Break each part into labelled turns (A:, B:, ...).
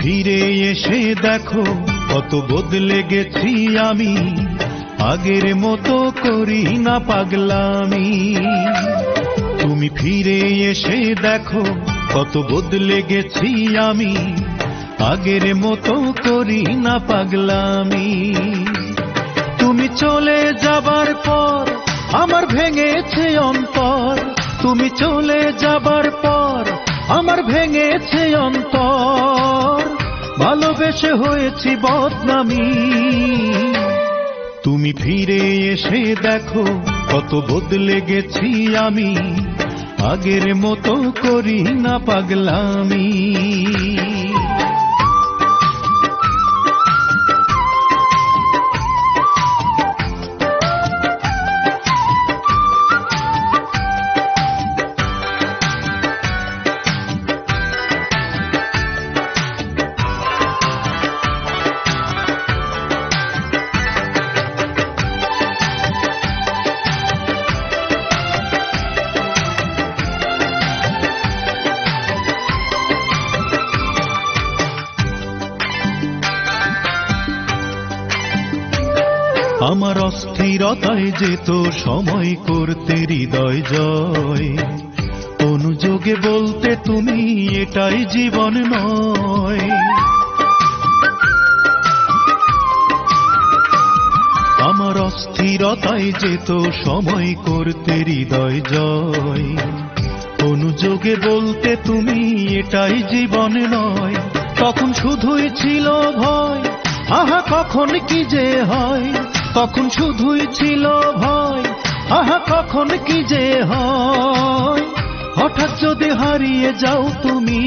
A: ফিরে এসে দেখো কত বদলে গেছি আমি, আগের মতো করি না পাগলামি। তুমি ফিরে এসে দেখো কত বদলে গেছি আমি, আগের মতো করি না পাগলামি। তুমি চলে যাবার পর আমার ভেঙেছে অন্তর, তুমি চলে যাবার পর আমার ভেঙেছে অন্তর, ভালোবেসে হয়েছি বদনামি। তুমি ফিরে এসে দেখো কত বদলে গেছি আমি, আগের মতো করি না পাগলামি। আমার অস্থিরতায় যেত সময় করতে হৃদয় জয়, অনুযোগে বলতে তুমি এটাই জীবন নয়। আমার অস্থিরতায় যেত সময় করতে হৃদয় জয়, অনুযোগে বলতে তুমি এটাই জীবন নয়। তখন শুধুই ছিল ভয়, আহা কখন কি যে হয়, তখন শুধুই ছিল ভয়, আহা কখন কি যে হয়। হঠাৎ যদি হারিয়ে যাও তুমি,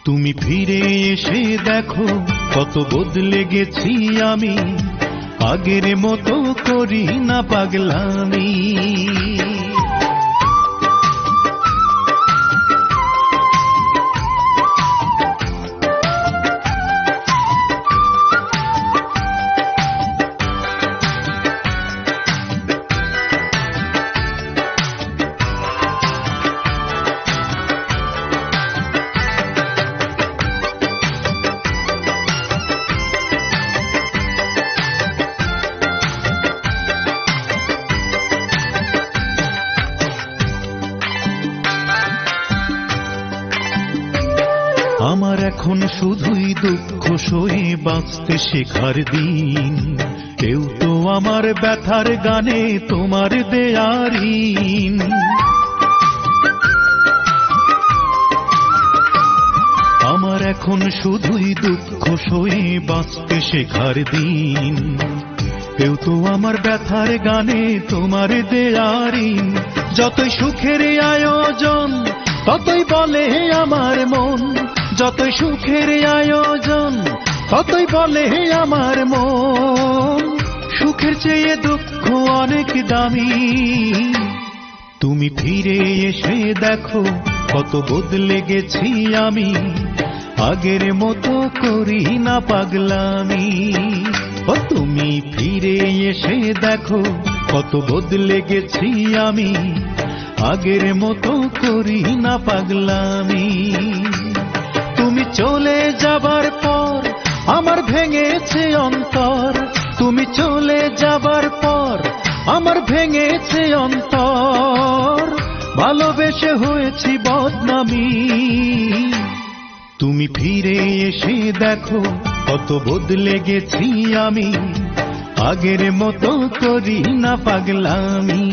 A: তুমি ফিরে এসে দেখো কত বদলে গেছি আমি, আগের মতো করি না পাগলামি। আমার এখন শুধুই দুঃখ সয়ে বাঁচতে শেখার দিন, কেউ তো আমার ব্যথার গানে তোমার দেয়ারিন। আমার এখন শুধুই দুঃখ সয়ে বাঁচতে শেখার দিন, কেউ তো আমার ব্যথার গানে তোমার দেয়ারিন। যতই সুখের আয়োজন ততই বলে আমার মন, যতই সুখের আয়োজন ততই বলে আমার মন, সুখের চেয়ে দুঃখ অনেক দামি। তুমি ফিরে এসে দেখো কত বদলে গেছি আমি, আগের মতো করি না পাগলামি। ও তুমি ফিরে এসে দেখো কত বদলে গেছি আমি, আগের মতো করি না পাগলামি। তুমি চলে যাবার পর আমার ভেঙেছে অন্তর, তুমি চলে যাবার পর আমার ভেঙেছে অন্তর, ভালোবেসে হয়েছি বদনামি। তুমি ফিরে এসে দেখো কত বদলে গেছি আমি, আগের মতো করি না পাগলামি।